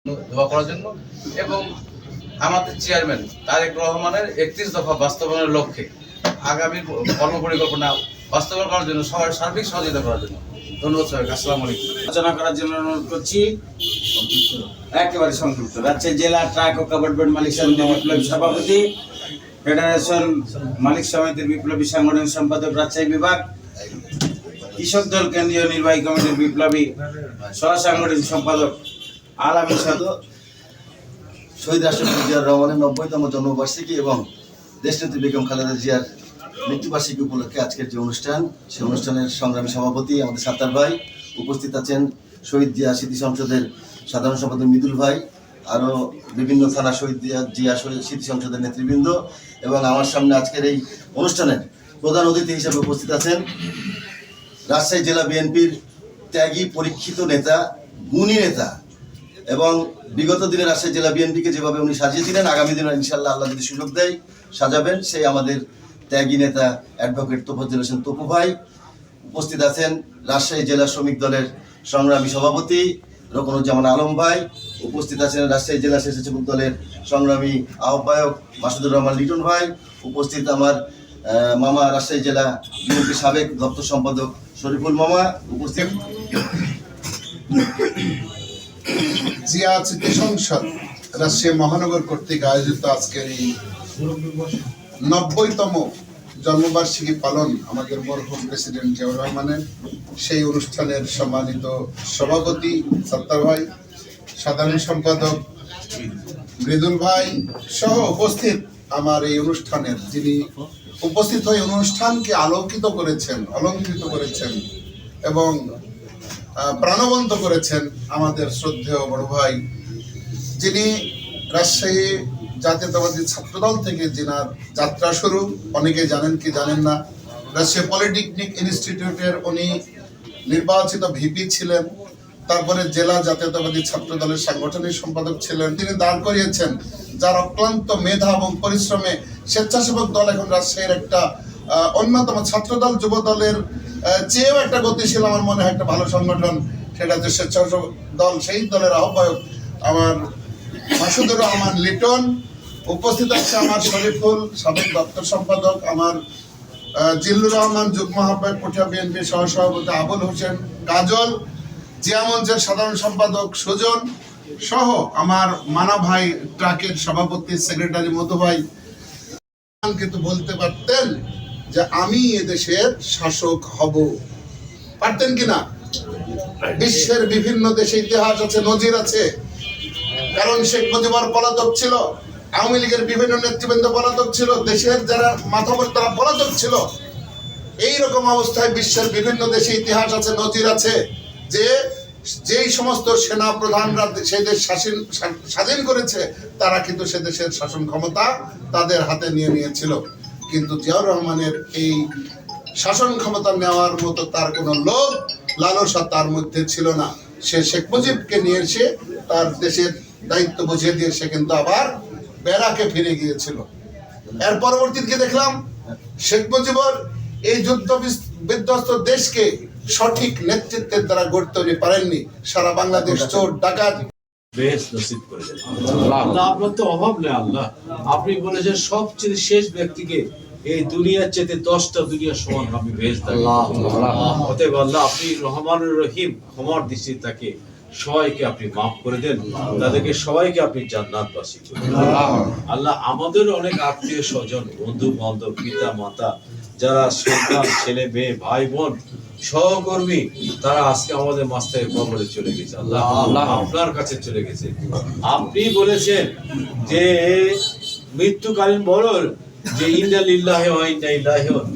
দোয়া করার জন্য এবং আমাদের চেয়ারম্যান তারেক রহমানের 31 দফা বাস্তবায়নের লক্ষ্যে আগামী কর্মপরিকল্পনা বাস্তবায়ন করার জন্য সবার সার্বিক সহযোগিতা করার জন্য ধন্যবাদ সবাইকে। আসসালামু আলাইকুম। আলোচনা করার জন্য অনুরোধ করছি। একেবারে সংক্ষিপ্ত। রাজশাহী জেলা ট্রাক ও কাভার্ডবেড মালিক সমিতির বিপ্লবী সভাপতি, ফেডারেশন মালিক সমিতির বিপ্লবী সাংগঠনিক সম্পাদক রাজশাহী বিভাগ, কৃষক দল কেন্দ্রীয় নির্বাহী কমিটির বিপ্লবী সহ সাংগঠনিক সম্পাদক আলামী শহীদ রাষ্ট্রপতি জিয়াউর রহমানের 90তম জন্মবার্ষিকী এবং দেশনেত্রী বেগম খালেদা জিয়ার মৃত্যুবার্ষিকী উপলক্ষে আজকের যে অনুষ্ঠান, সেই অনুষ্ঠানের সংগ্রামী সভাপতি আমাদের সাত্তার ভাই, উপস্থিত আছেন শহীদ জিয়া স্মৃতি সংসদের সাধারণ সম্পাদক মৃদুল ভাই, আরও বিভিন্ন থানা শহীদ জিয়া স্মৃতি সংসদের নেতৃবৃন্দ, এবং আমার সামনে আজকের এই অনুষ্ঠানের প্রধান অতিথি হিসেবে উপস্থিত আছেন রাজশাহী জেলা বিএনপির ত্যাগী পরীক্ষিত নেতা, গুণী নেতা, এবং বিগত দিনে রাজশাহী জেলা বিএনপিকে যেভাবে উনি সাজিয়েছিলেন, আগামী দিনে ইনশাআল্লাহ আল্লাহ যদি সুযোগ দেয় সাজাবেন, সেই আমাদের ত্যাগী নেতা অ্যাডভোকেট তোফাজ্জল হোসেন তপু ভাই। উপস্থিত আছেন রাজশাহী জেলা শ্রমিক দলের সংগ্রামী সভাপতি রকনুজ্জামান আলম ভাই। উপস্থিত আছেন রাজশাহী জেলা স্বেচ্ছাসেবক দলের সংগ্রামী আহ্বায়ক মাসুদুর রহমান লিটন ভাই। উপস্থিত আমার মামা রাজশাহী জেলা বিএনপি সাবেক দপ্তর সম্পাদক শরীফুল মামা। উপস্থিত জিয়া স্মৃতি সংসদ রাজশাহী মহানগর কর্তৃক আয়োজিত আজকের এই 90তম জন্মবার্ষিকী পালন আমাদের মরহুম প্রেসিডেন্ট জিয়াউর রহমানের, সেই অনুষ্ঠানের সম্মানিত সভাপতি সাত্তার ভাই, সাধারণ সম্পাদক মৃদুল ভাই সহ উপস্থিত আমার এই অনুষ্ঠানের যিনি উপস্থিত হয়ে অনুষ্ঠানকে আলোকিত করেছেন, অলঙ্কৃত করেছেন এবং প্রাণবন্ত করেছেন আমাদের শ্রদ্ধেয় বড় ভাই, যিনি রাজশাহী জাতীয়তাবাদী ছাত্রদল থেকে যিনার যাত্রা শুরু, অনেকে জানেন কি জানেন না, রাজশাহী পলিটেকনিক ইনস্টিটিউটের উনি নির্বাচিত ভিপি ছিলেন, তারপরে জেলা জাতীয়তাবাদী ছাত্রদলের সাংগঠনিক সম্পাদক ছিলেন। তিনি দাঁড় করিয়েছেন যার অক্লান্ত মেধা এবং পরিশ্রমে স্বেচ্ছাসেবক দল এখন রাজশাহীর একটা অন্যতম ছাত্রদল যুব দলের চেয়েও একটা গতিশীল, আমার মনে হয় একটা ভালো সংগঠন, সেটা হচ্ছে স্বেচ্ছাসেবক দল। সেই দলের আহ্বায়ক আমার মাসুদুর রহমান লিটন। উপস্থিত আছে আমার শরীফুল সাবেক দপ্তর সম্পাদক, আমার জিল্লুর রহমান যুগ্ম আহ্বায়ক পটিয়া বিএনপির সহসভাপতি আবুল হোসেন কাজল, জিয়া মঞ্চের সাধারণ সম্পাদক সুজন সহ আমার মানা ভাই ট্রাকের সভাপতি সেক্রেটারি মধু ভাই। কিন্তু বলতে পারতেন যে আমি এদেশের শাসক হব, পারতেন কিনা? বিশ্বের বিভিন্ন দেশে ইতিহাস আছে, নজির আছে। কারণ শেখ মুজিবুর পলাতক ছিল, আওয়ামী লীগের বিভিন্ন নেতৃবৃন্দ পলাতক ছিল, দেশের যারা মাথাবর তারা পলাতক ছিল। এইরকম অবস্থায় বিশ্বের বিভিন্ন দেশে ইতিহাস আছে, নজির আছে যে যেই সমস্ত সেনা প্রধানরা সেই দেশ স্বাধীন করেছে তারা কিন্তু সে দেশের শাসন ক্ষমতা তাদের হাতে নিয়ে নিয়েছিল। কিন্তু জিয়াউর রহমানের এই শাসন ক্ষমতা নেওয়ার মতো তার কোনো লোভ লালসা তার মধ্যে ছিল না। সে শেখ মুজিবকে নিয়ে এসে তার দেশের দায়িত্ব বুঝিয়ে দিয়ে সে কিন্তু আবার ব্যারাকে ফিরে গিয়েছিল। এর পরবর্তীতে দেখলাম শেখ মুজিবুর এই যুদ্ধ বিধ্বস্ত দেশকে সঠিক নেতৃত্বের দ্বারা গড়তে উনি পারেননি। সারা বাংলাদেশ চোর ডাকাত নসিব করে দেন আল্লাহ। আপনার তো অভাব নেই আল্লাহ। আপনি বলেছেন সবচেয়ে শেষ ব্যক্তিকে এই দুনিয়ার চেয়ে 10টা দুনিয়ার সমান আমি বেহেশত দান। অতএব আল্লাহ আপনি রহমানুর রহিম, ক্ষমার দৃষ্টি তাকে সবাইকে আপনি মাফ করে দেন, তাদেরকে সবাইকে আপনি জান্নাতবাসী করে দেন আল্লাহ। আমাদের অনেক আত্মীয় স্বজন, বন্ধু বান্ধব, পিতা মাতা, যারা সন্তান, ছেলে মেয়ে, ভাই বোন, সহকর্মী, তারা আজকে আমাদের মাঝ থেকে কবরে চলে গেছে আল্লাহ, আপনার কাছে চলে গেছে। আপনি বলেছেন যে মৃত্যুকালীন বলল যে ইন্না লিল্লাহি ওয়া ইন্না ইলাইহি রাজিউন,